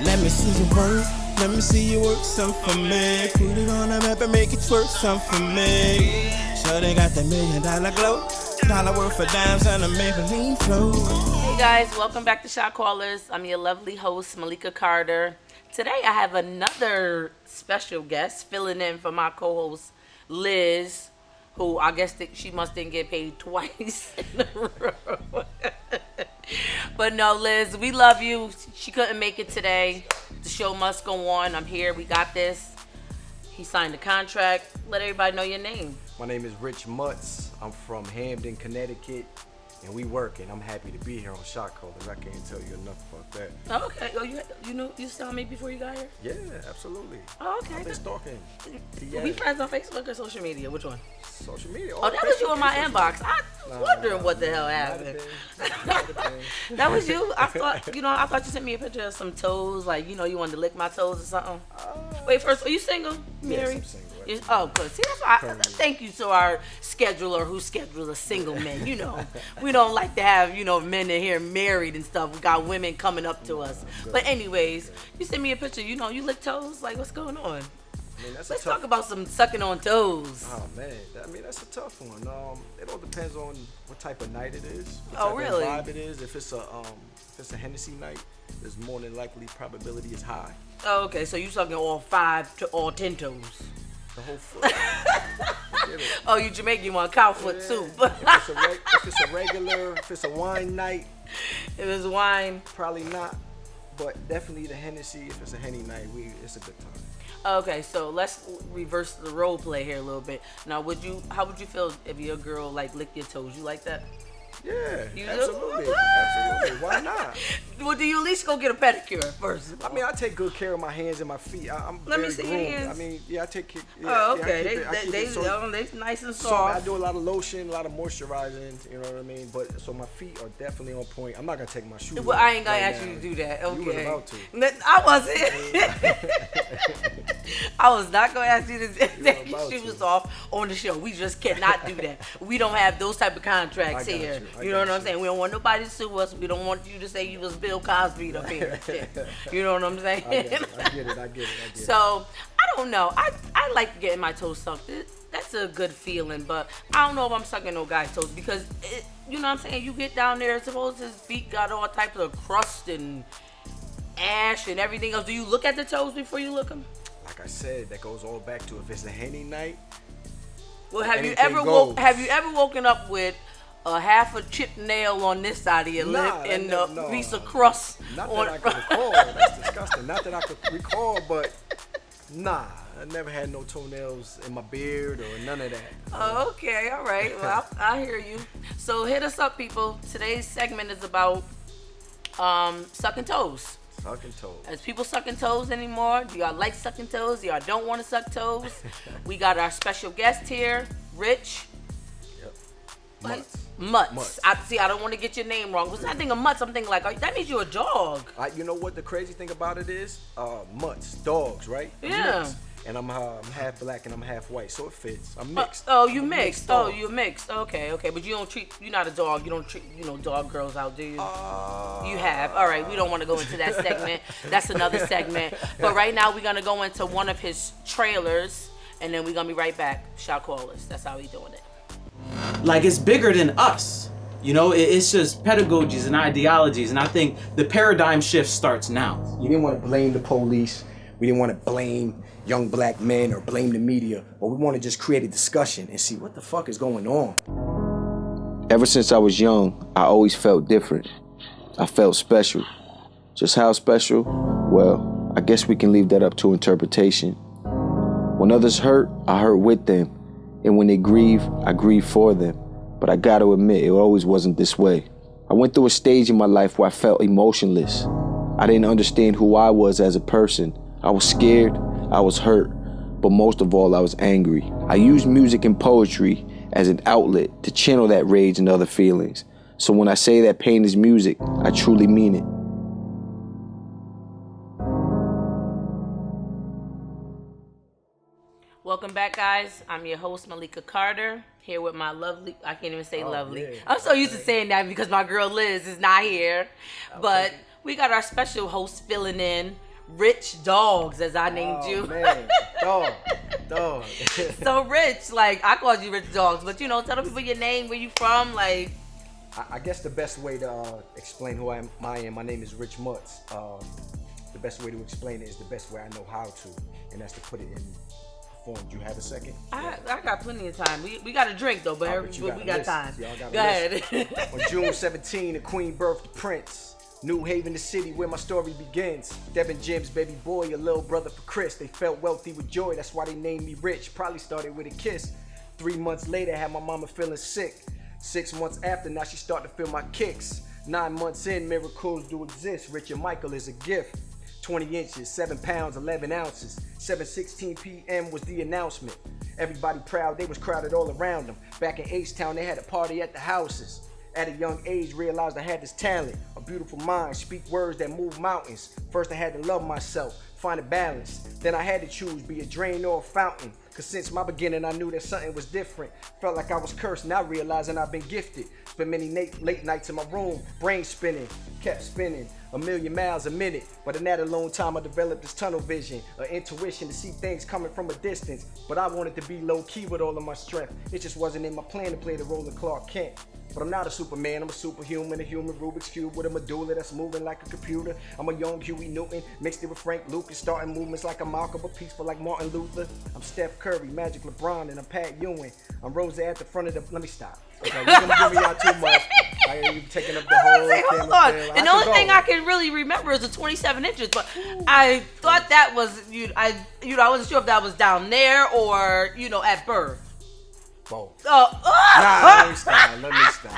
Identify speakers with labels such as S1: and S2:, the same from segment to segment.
S1: Let me see you work. Let me see you work something for me. Put it on the map and make it work something for me. Sure they got the $1 million glow. Dollar worth of dimes on a Maybelline flow.
S2: Hey guys, welcome back to Shot Callers. I'm your lovely host, Malika Carter. Today I have another special guest filling in for my co-host, Liz, who I guess she must didn't get paid twice in a row. But no, Liz, we love you. She couldn't make it today. The show must go on. I'm here. We got this. He signed the contract. Let everybody know your name.
S3: My name is Rich Mutts. I'm from Hamden, Connecticut, and we working. I'm happy to be here on Shot Callers. I can't tell you enough about that.
S2: Oh, okay. Oh, you saw me before you got here?
S3: Yeah, absolutely.
S2: Oh, okay.
S3: I've been stalking.
S2: We friends on Facebook or social media? Which one?
S3: Social media.
S2: Oh, that was you in my inbox. I was wondering what the hell happened. That was you? I thought you sent me a picture of some toes, like, you wanted to lick my toes or something. Wait, first, are you single? Married?
S3: Yes, I'm single.
S2: Oh, good. See, that's why thank you to our scheduler who schedules a single men. We don't like to have, men in here married and stuff. We got women coming up to us. But anyways, you sent me a picture. You lick toes? Like, what's going on? Let's talk about some sucking on toes.
S3: Oh man, that's a tough one. It all depends on what type of night it is. What
S2: Oh,
S3: type
S2: really?
S3: of vibe it is. If it's a Hennessy night, there's more than likely probability is high.
S2: Oh, okay. So you sucking all 5 to all 10 toes?
S3: The whole foot.
S2: Oh, you Jamaican, you want cow foot too.
S3: If it's a wine night,
S2: If it's wine.
S3: probably not. But definitely the Hennessy. If it's a Henny night, it's a good time.
S2: Okay, so let's reverse the role play here a little bit. Now, how would you feel if your girl licked your toes? You like that?
S3: Yeah,
S2: You do?
S3: absolutely. Why not?
S2: Well, do you at least go get a pedicure first?
S3: I take good care of my hands and my feet. I'm
S2: Let me
S3: very
S2: see
S3: groomed.
S2: your hands.
S3: I take care.
S2: Oh, okay.
S3: They
S2: They nice and
S3: So
S2: soft.
S3: I do a lot of lotion, a lot of moisturizing. You know what I mean? But so my feet are definitely on point. I'm not gonna take my shoes
S2: Well,
S3: off
S2: I ain't gonna
S3: right
S2: ask
S3: now.
S2: you to do that. Okay.
S3: You was about to.
S2: I wasn't. I was not gonna ask you to take your
S3: about
S2: shoes
S3: to.
S2: off on the show. We just cannot do that. We don't have those type of contracts
S3: I got
S2: here.
S3: you. I
S2: You know
S3: got
S2: what I'm
S3: you.
S2: saying? We don't want nobody to sue us. We don't want you to say you was Bill Cosby up here. and shit. You know what I'm saying?
S3: I get it.
S2: So I don't know. I like getting my toes sucked. That's a good feeling, but I don't know if I'm sucking no guy's toes because you know what I'm saying. You get down there, suppose his feet got all types of crust and ash and everything else. Do you look at the toes before you look them?
S3: Like I said, that goes all back to if it's a Henny night.
S2: Well, have you
S3: Anything
S2: ever
S3: goes.
S2: woken up with a half a chipped nail on this side of your lip and a piece of crust
S3: Not
S2: on
S3: that I could recall. That's disgusting. Not that I could recall, but nah. I never had no toenails in my beard or none of that.
S2: Oh, okay, all right. Well, I hear you. So hit us up, people. Today's segment is about sucking toes.
S3: Sucking toes.
S2: Is people sucking toes anymore? Do y'all like sucking toes? Do y'all don't want to suck toes? We got our special guest here, Rich.
S3: Yep.
S2: Mutts.
S3: Mutts.
S2: I don't want to get your name wrong. When I think of Mutts, I'm thinking like, that means you're a dog.
S3: You know what the crazy thing about it is? Mutts, dogs, right?
S2: Yeah.
S3: Mixed. And I'm half black and I'm half white, so it fits. I'm mixed.
S2: You
S3: I'm a
S2: mixed.
S3: dog.
S2: You mixed. Okay. But you're not a dog. You don't treat, dog girls out, do you? You have. All right. We don't want to go into that segment. That's another segment. But right now we're gonna go into one of his trailers, and then we're gonna be right back. Shot Callers. That's how we doing it.
S4: Like, it's bigger than us. It's just pedagogies and ideologies, and I think the paradigm shift starts now.
S3: You didn't want to blame the police. We didn't want to blame young black men or blame the media, but we want to just create a discussion and see what the fuck is going on. Ever since I was young, I always felt different. I felt special. Just how special? Well, I guess we can leave that up to interpretation. When others hurt, I hurt with them. And when they grieve, I grieve for them. But I gotta admit, it always wasn't this way. I went through a stage in my life where I felt emotionless. I didn't understand who I was as a person. I was scared, I was hurt, but most of all, I was angry. I used music and poetry as an outlet to channel that rage and other feelings. So when I say that pain is music, I truly mean it.
S2: Welcome back, guys. I'm your host, Malika Carter, here with my lovely, I can't even say lovely.
S3: Yeah.
S2: I'm so used to saying that because my girl Liz is not here. But we got our special host filling in, Rich Dogs, as I named you.
S3: Man, dog.
S2: So Rich, like I called you Rich Dogs, but tell the people your name, where you from, like.
S3: I guess the best way to explain who I am, my name is Rich Mutts. The best way to explain it is the best way I know how to, and that's to put it in form. Do you have a second?
S2: I got plenty of time. We got a drink though, but we got time.
S3: Y'all got
S2: Go ahead.
S3: On June 17, the Queen birthed the Prince. New Haven, the city where my story begins. Devin Jim's baby boy, a little brother for Chris. They felt wealthy with joy, that's why they named me Rich. Probably started with a kiss. 3 months later, had my mama feeling sick. 6 months after, now she started to feel my kicks. 9 months in, miracles do exist. Rich and Michael is a gift. 20 inches, 7 pounds, 11 ounces. 7:16 p.m. was the announcement. Everybody proud, they was crowded all around them. Back in H-Town, they had a party at the houses. At a young age, realized I had this talent, a beautiful mind, speak words that move mountains. First I had to love myself, find a balance. Then I had to choose, be a drain or a fountain. Cause since my beginning I knew that something was different. Felt like I was cursed, now realizing I've been gifted. Spent many late nights in my room, brain spinning, kept spinning. 1,000,000 miles a minute, but in that alone time I developed this tunnel vision, an intuition to see things coming from a distance. But I wanted to be low key with all of my strength. It just wasn't in my plan to play the role of Clark Kent. But I'm not a Superman, I'm a superhuman, a human Rubik's Cube with a medulla that's moving like a computer. I'm a young Huey Newton, mixed it with Frank Lucas, starting movements like a Malcolm, but peaceful like Martin Luther. I'm Steph Curry, Magic LeBron, and I'm Pat Ewing. I'm Rose at the front of the, let me stop. Okay, you're gonna give me out too much. You're taking up the whole
S2: hold on. And the only thing I can really remember is the 27 inches, but I thought that was, I wasn't sure if that was down there or, at birth.
S3: Both.
S2: Oh.
S3: Nah, let me stop.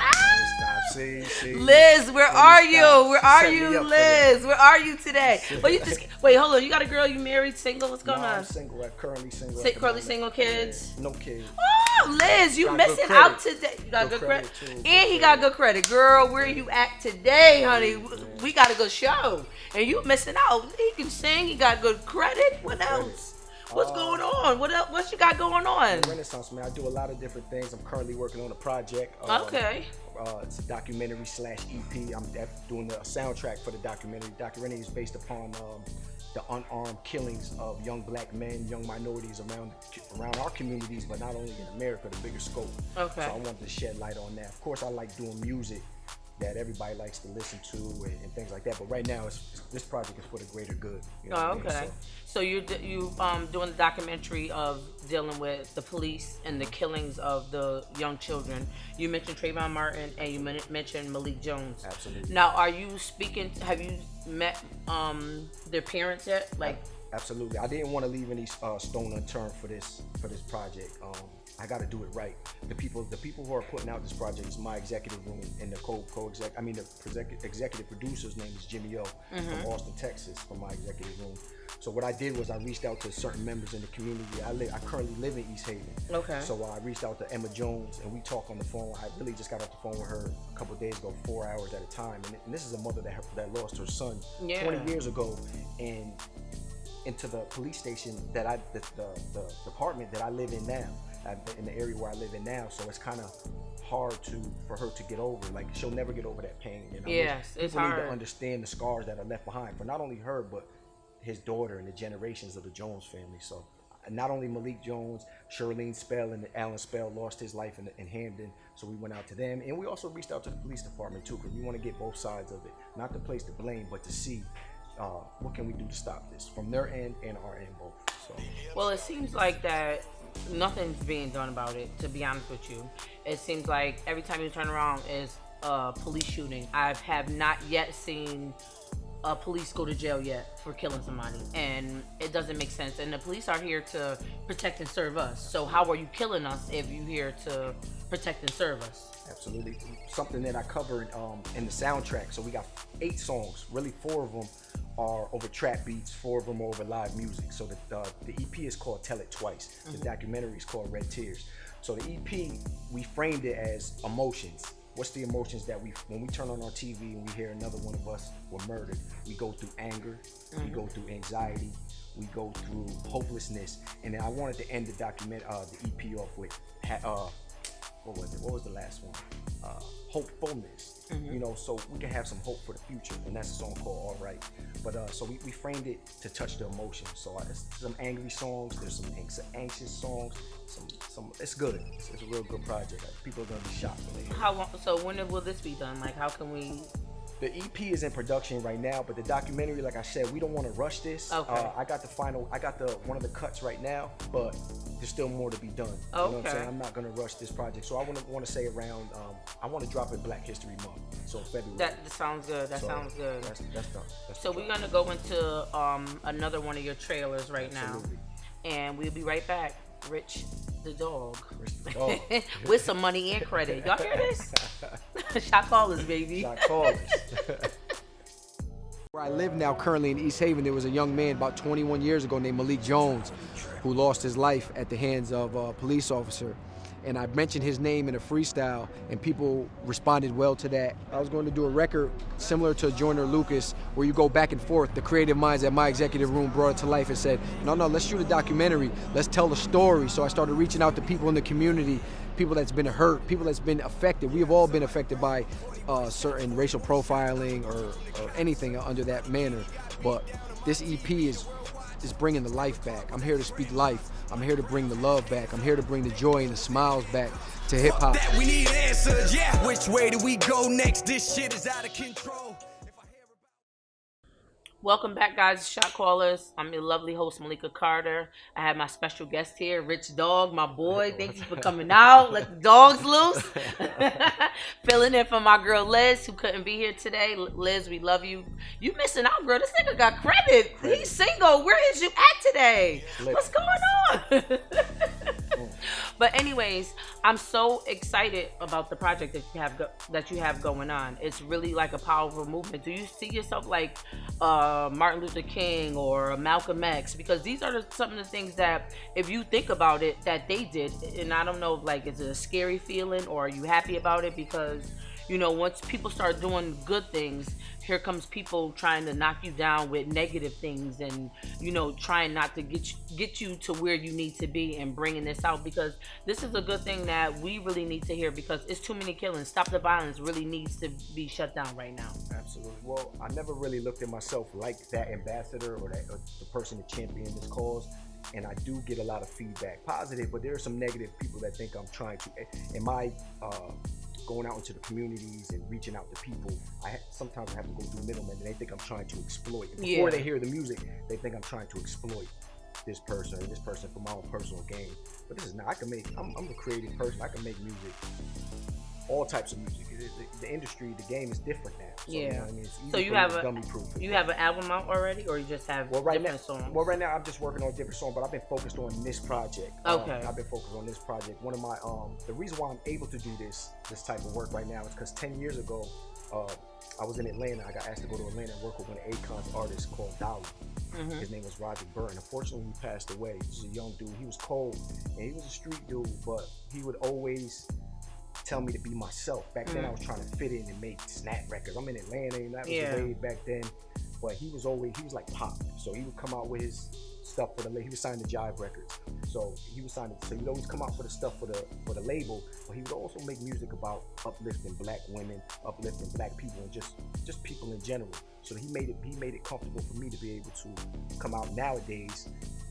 S3: See.
S2: Liz, where are you? Where are you, Liz? Where are you today? Well, wait, hold on. You got a girl? You married? Single? What's going on?
S3: I'm single. I'm currently single.
S2: Currently single, kids?
S3: Yeah, no kids.
S2: Oh, Liz, you missing out today. You got good credit? And he got good credit. Girl, where you at today, honey? We got a good show. And you missing out. He can sing. He got good credit. What else? What's going on? What you got going on?
S3: Renaissance, man. I do a lot of different things. I'm currently working on a project.
S2: Okay.
S3: It's a documentary / EP. I'm doing the soundtrack for the documentary. The documentary is based upon the unarmed killings of young black men, young minorities around our communities, but not only in America, the bigger scope. Okay. So I wanted to shed light on that. Of course, I like doing music that everybody likes to listen to and things like that. But right now, this project is for the greater good.
S2: Okay. So you doing the documentary of dealing with the police and the killings of the young children. You mentioned Trayvon Martin and you mentioned Malik Jones.
S3: Absolutely.
S2: Now, have you met their parents yet?
S3: Absolutely. I didn't want to leave any stone unturned for this project. I got to do it right. The people who are putting out this project is my executive room and the the executive producer's name is Jimmy O from Austin, Texas, from my executive room. So what I did was I reached out to certain members in the community. I currently live in East Haven. Okay. So I reached out to Emma Jones and we talked on the phone. I really just got off the phone with her a couple of days ago, 4 hours at a time. And this is a mother that lost her son 20 years ago, and into the police station the department that I live in now. In the area where I live in now, so it's kind of hard for her to get over. Like, she'll never get over that pain.
S2: Yes, it's hard.
S3: People need to understand the scars that are left behind for not only her but his daughter and the generations of the Jones family. So not only Malik Jones, Shirlene Spell and Alan Spell lost his life in Hamden, so we went out to them, and we also reached out to the police department too, because we want to get both sides of it, not to place the blame, but to see what can we do to stop this from their end and our end both. So,
S2: well, it seems like that nothing's being done about it, to be honest with you. It seems like every time you turn around is a police shooting. I have not yet seen a police go to jail yet for killing somebody, and it doesn't make sense. And the police are here to protect and serve us. So how are you killing us if you're here to protect and serve us?
S3: Absolutely. Something that I covered in the soundtrack. So we got 8 songs. Really, 4 of them are over trap beats, 4 of them are over live music. So the EP is called Tell It Twice. The documentary is called Red Tears. So the EP, we framed it as emotions. What's the emotions that when we turn on our TV and we hear another one of us were murdered, we go through anger, we go through anxiety, we go through hopelessness. And then I wanted to end the EP off with what was the last one? hopefulness, you know, so we can have some hope for the future. And that's a song called All Right. But so we framed it to touch the emotion. So there's some angry songs, there's some anxious songs, some it's good. It's a real good project. People are gonna be shocked when they hear it.
S2: How long? So when will this be done? Like, how can we?
S3: The EP is in production right now, but the documentary, like I said, we don't want to rush this.
S2: Okay.
S3: I got one of the cuts right now, but there's still more to be done. You know what I'm saying? I'm not gonna rush this project. So I want to say around, I want to drop it Black History Month, so February.
S2: That sounds good. That sounds good.
S3: That's done.
S2: So we're gonna go into another one of your trailers right
S3: Absolutely.
S2: now, and we'll be right back. Rich the dog.
S3: Rich the dog.
S2: With some money and credit. Y'all hear this? Shot callers, baby.
S3: Shot callers. Where I live now, currently in East Haven, there was a young man about 21 years ago named Malik Jones who lost his life at the hands of a police officer. And I mentioned his name in a freestyle, and people responded well to that. I was going to do a record similar to Joyner Lucas, where you go back and forth. The creative minds at my executive room brought it to life and said, no, let's shoot a documentary. Let's tell the story. So I started reaching out to people in the community, people that's been hurt, people that's been affected. We have all been affected by certain racial profiling or anything under that manner. But this EP is bringing the life back. I'm here to speak life. I'm here to bring the love back. I'm here to bring the joy and the smiles back to hip hop.
S1: That we need answers, yeah. Which way do we go next? This shit is out of control.
S2: Welcome back, guys. Shot callers. I'm your lovely host, Malika Carter. I have my special guest here, Rich Dog, my boy. Thank you for coming out. Let the dogs loose. Filling in for my girl Liz, who couldn't be here today. Liz, we love you. You missing out, girl. This nigga got credit. He's single. Where is you at today? What's going on? But anyways, I'm so excited about the project that you have going on. It's really like a powerful movement. Do you see yourself like Martin Luther King or Malcolm X? Because these are some of the things that, if you think about it, that they did. And I don't know, like, is it a scary feeling or are you happy about it? Because, you know, once people start doing good things, here comes people trying to knock you down with negative things and, you know, trying not to get you to where you need to be and bringing this out, because this is a good thing that we really need to hear, because it's too many killings. Stop the violence really needs to be shut down right now.
S3: Absolutely. Well, I never really looked at myself like that ambassador or the person to champion this cause. And I do get a lot of feedback, positive, but there are some negative people that think I'm trying to, in my going out into the communities and reaching out to people, sometimes I have to go through middlemen, and they think I'm trying to exploit. And before they hear the music, they think I'm trying to exploit this person or this person for my own personal gain. But this is not. I'm a creative person. I can make music, all types of music. The industry, the game is different now. So, you know what I mean? It's easy
S2: So you have an album out already, or you just have different songs?
S3: Well, right now I'm just working on a different song, but I've been focused on this project.
S2: Okay.
S3: I've been focused on this project. One of my the reason why I'm able to do this type of work right now is because 10 years ago, I was in Atlanta. I got asked to go to Atlanta and work with one of Akon's artists called Dolly. Mm-hmm. His name was Roger Burton. Unfortunately, he passed away. He was a young dude. He was cold, and he was a street dude, but he would always tell me to be myself. Back then I was trying to fit in and make snap records. I'm in Atlanta, and that was the wave back then. But he was like pop. So he would come out with his stuff he was signed to Jive Records. So he was signed to, so he'd always come out for the stuff for the label, but he would also make music about uplifting black women, uplifting black people, and just people in general. So he made it comfortable for me to be able to come out nowadays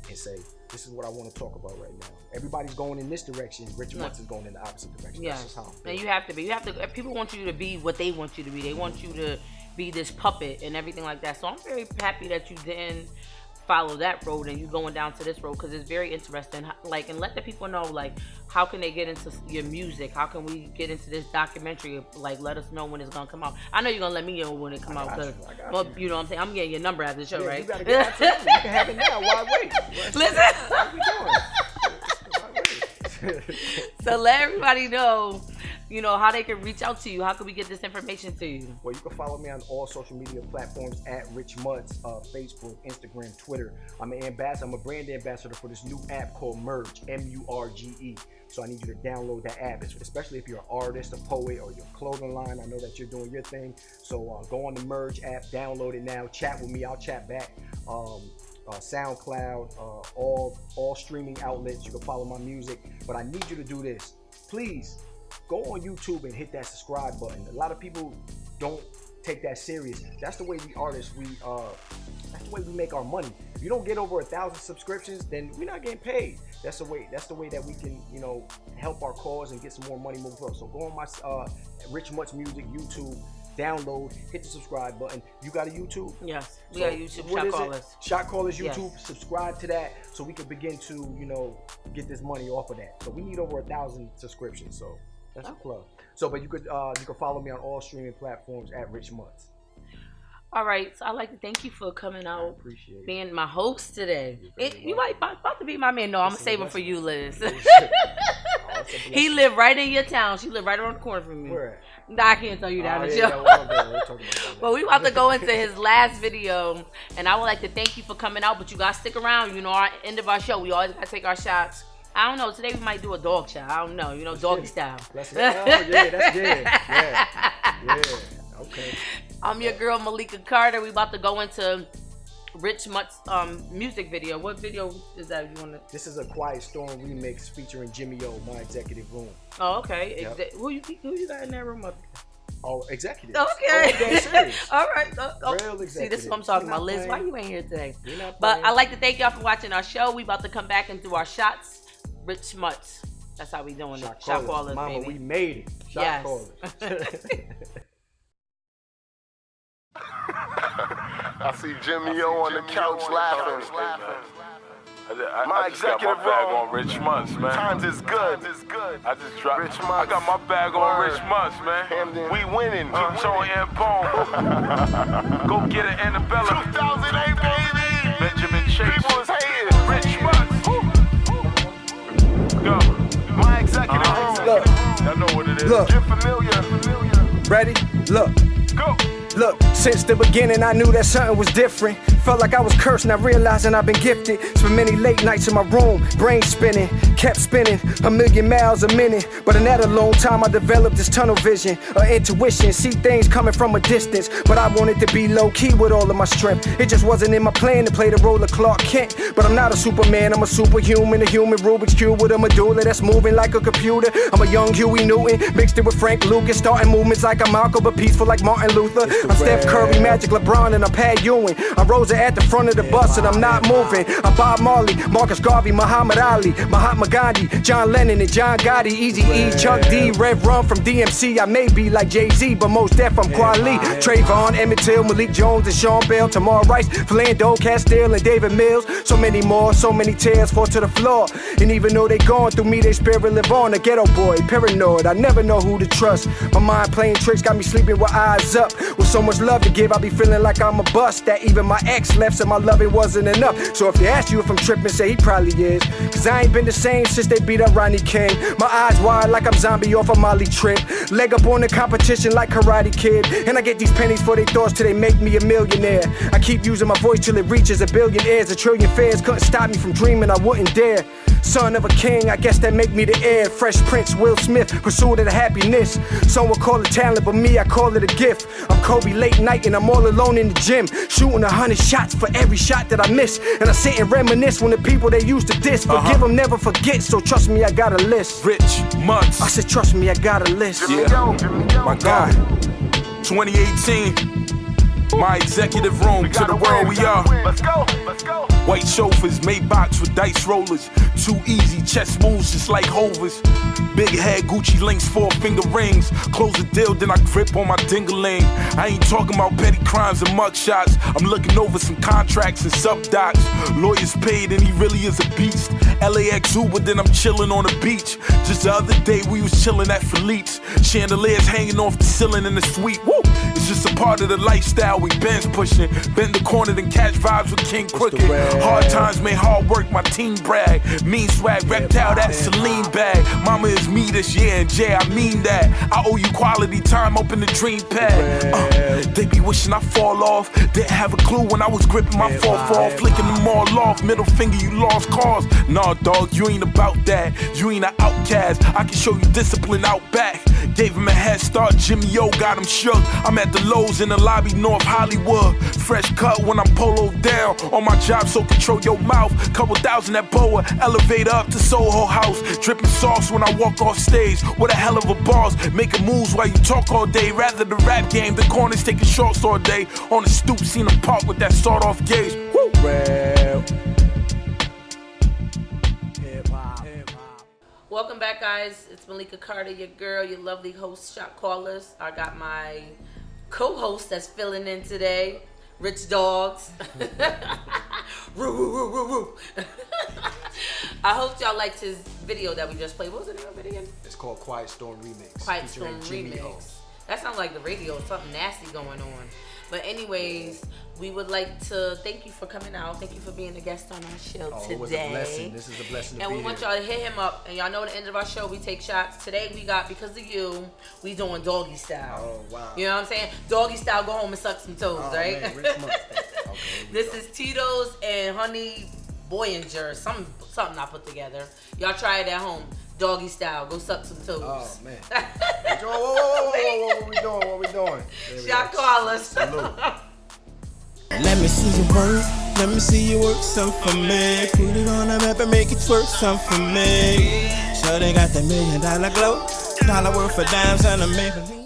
S3: and say, this is what I want to talk about right now. Everybody's going in this direction. Rich Mutts is going in the opposite direction.
S2: Yeah, and you have to be. People want you to be what they want you to be. They want you to be this puppet and everything like that. So I'm very happy that you didn't follow that road and you going down to this road, because it's very interesting. Like, and let the people know, like, how can they get into your music? How can we get into this documentary? Like, let us know when it's gonna come out. I know you're gonna let me know when it come out, because you know what I'm saying. I'm getting your number after the show, right?
S3: You gotta get absolutely. You can have it now. Why wait?
S2: Listen.
S3: What are we doing?
S2: So let everybody know, you know, how they can reach out to you. How can we get this information to you?
S3: Well, you can follow me on all social media platforms at Rich Mutts, Facebook, Instagram, Twitter. I'm an ambassador. I'm a brand ambassador for this new app called Merge, M-U-R-G-E. So I need you to download that app, especially if you're an artist, a poet, or your clothing line. I know that you're doing your thing. So go on the Merge app, download it now, chat with me. I'll chat back. SoundCloud, all streaming outlets. You can follow my music. But I need you to do this. Please, go on YouTube and hit that subscribe button. A lot of people don't take that serious. That's the way we artists, that's the way we make our money. If you don't get over 1,000 subscriptions, then we're not getting paid. That's the way that we can, help our cause and get some more money moving forward. So go on my Rich Mutts Music YouTube, download, hit the subscribe button. You got a YouTube?
S2: Yes, we got YouTube.
S3: What
S2: Shot
S3: is
S2: Callers.
S3: it? Shot Callers YouTube.
S2: Yes.
S3: Subscribe to that so we can begin to, get this money off of that. So we need over 1,000 subscriptions. So that's a plug. So, but you could follow me on all streaming platforms at Rich Mutts.
S2: All right, so I'd like to thank you for coming out,
S3: appreciate
S2: being my host today. You might about to be my man. No, I'm gonna save him for you, Liz. He lived right in your town. She lived right around the corner from me.
S3: Where?
S2: Nah, I can't tell you that. Well, we about to go into his last video, and I would like to thank you for coming out. But you gotta stick around. Our end of our show, we always gotta take our shots. I don't know. Today we might do a dog shot. I don't know. Doggy style.
S3: Oh yeah, that's good. Yeah. Okay.
S2: I'm your girl Malika Carter. We about to go into Rich Mutts music video. What video is that you want to?
S3: This is a Quiet Storm remix featuring Jimmy O, My Executive Room.
S2: Oh, okay.
S3: Yep.
S2: Who you got in that room up?
S3: Oh, executive.
S2: Okay.
S3: Serious.
S2: All right.
S3: Real executive.
S2: See, this is what I'm talking about, Liz.
S3: Playing.
S2: Why you ain't here today?
S3: But
S2: I'd like to thank y'all for watching our show. We about to come back and do our shots. Rich Mutts. That's how we doing it. Shot Callers,
S3: Mama,
S2: baby.
S3: we made it. Shot Callers.
S5: I see Jimmy O on the couch laughing.
S6: I just got my bag on Rich Mutts, man.
S5: Times is good.
S6: I just dropped.
S5: Rich Mutts.
S6: I got my bag on Rich Mutts, man.
S5: Hamden.
S6: We winning. Keep showing and bone. Go get it, Annabella.
S5: 2008, baby.
S6: Benjamin Chase.
S5: People is hating.
S6: Rich Mutts. Go.
S5: My executive room.
S3: Look.
S6: Y'all know what it is.
S3: Look.
S5: Get familiar.
S3: Ready? Look.
S6: Go.
S3: Look, since the beginning I knew that something was different. Felt like I was cursed, now realizing I've been gifted. Spent many late nights in my room, brain spinning, kept spinning, 1,000,000 miles a minute. But in that alone time I developed this tunnel vision, intuition, see things coming from a distance. But I wanted to be low key with all of my strength. It just wasn't in my plan to play the role of Clark Kent. But I'm not a Superman, I'm a superhuman, a human Rubik's Cube with a medulla that's moving like a computer. I'm a young Huey Newton, mixed it with Frank Lucas, starting movements like I'm Malcolm, but peaceful like Martin Luther. I'm Steph Curry, Magic LeBron, and I'm Pat Ewing. I'm Rosa at the front of the bus and I'm not moving. I'm Bob Marley, Marcus Garvey, Muhammad Ali, Mahatma Gandhi, John Lennon and John Gotti, Easy E, Chuck D, Rev Run from DMC. I may be like Jay-Z, but most deaf I'm Kweli, Trayvon, Emmett Till, Malik Jones and Sean Bell, Tamar Rice, Philando Castile and David Mills. So many more, so many tears fall to the floor. And even though they gone through me, they spirit live on. A ghetto boy, paranoid, I never know who to trust. My mind playing tricks, got me sleeping with eyes up. With so much love to give, I be feeling like I'm a bust. That even my ex left, so my loving wasn't enough. So if they ask you if I'm tripping, say he probably is. Cause I ain't been the same since they beat up Ronnie King. My eyes wide like I'm zombie off a Molly trip. Leg up on the competition like Karate Kid. And I get these pennies for their thoughts till they make me a millionaire. I keep using my voice till it reaches 1 billion ears. 1 trillion fans couldn't stop me from dreaming, I wouldn't dare. Son of a king, I guess that make me the heir. Fresh Prince, Will Smith, pursuit of the happiness. Some would call it talent, but me, I call it a gift. I'm Kobe late night and I'm all alone in the gym, shooting 100 shots for every shot that I miss. And I sit and reminisce when the people they used to diss. Forgive them, never forget, so trust me, I got a list.
S6: Rich Mutts.
S3: I said, trust me, I got a list.
S6: Yeah. My God. 2018. My executive room, to the world we are.
S5: Let's go.
S6: White chauffeurs, Maybachs with dice rollers. Too easy, chess moves just like hovers. Big head, Gucci links, 4-finger rings. Close the deal, then I grip on my ding-a-ling. I ainain't talking about petty crimes and mugshots. I'm looking over some contracts and subdocs. Lawyers paid and he really is a beast. LAX Uber, then I'm chilling on the beach. Just the other day we was chilling at Philippe's. Chandeliers hanging off the ceiling in the suite. Woo! It's just a part of the lifestyle we been pushing. Bend the corner, then catch vibes with King Crooked. Hard times made hard work, my team brag. Mean swag, reptile, that Celine bag. Mama is me this year, and Jay, I mean that. I owe you quality time, open the dream pad. They be wishing I fall off. Didn't have a clue when I was gripping my 4-4, flicking them all off. Middle finger, you lost cause. Nah, dog, you ain't about that. You ain't an outcast. I can show you discipline out back. Gave him a head start, Jimmy O got him shook. I'm at the Lowe's in the lobby, North Hollywood. Fresh cut when I'm poloed down. On my job, so control your mouth. Couple thousand at Boa, elevator up to Soho House. Dripping sauce when I walk off stage. What a hell of a boss. Making moves while you talk all day. Rather the rap game, the corners taking shorts all day. On the stoop, seen him park with that sawed-off gauge. Woo!
S3: Well.
S2: Welcome back, guys. It's Malika Carter, your girl, your lovely host, Shot Callers. I got my co-host that's filling in today, Rich Dogs. Woo, woo, woo, woo, woo. I hope y'all liked his video that we just played. What was the name of it again?
S3: It's called Quiet Storm Remix.
S2: Quiet Storm Remix. That sounds like the radio, something nasty going on. But anyways, we would like to thank you for coming out. Thank you for being a guest on our show today.
S3: It was a blessing. This is a blessing to be here.
S2: And we want y'all to hit him up. And y'all know at the end of our show, we take shots. Today we got, because of you, we doing doggy style.
S3: Oh, wow.
S2: You know what I'm saying? Doggy style, go home and suck some toes, right?
S3: Man, Rich Mutts. Okay,
S2: this is Tito's and Honey Boyinger, something I put together. Y'all try it at home. Doggy style, go suck some toes.
S3: Oh, man. Whoa, what we doing?
S2: Shot Callers.
S1: Let me see you work, let me see you work something for me. Put it on the map and make it twerk something for me. Sure they got the $1 million glow, dollar worth of dimes and a Maybelline.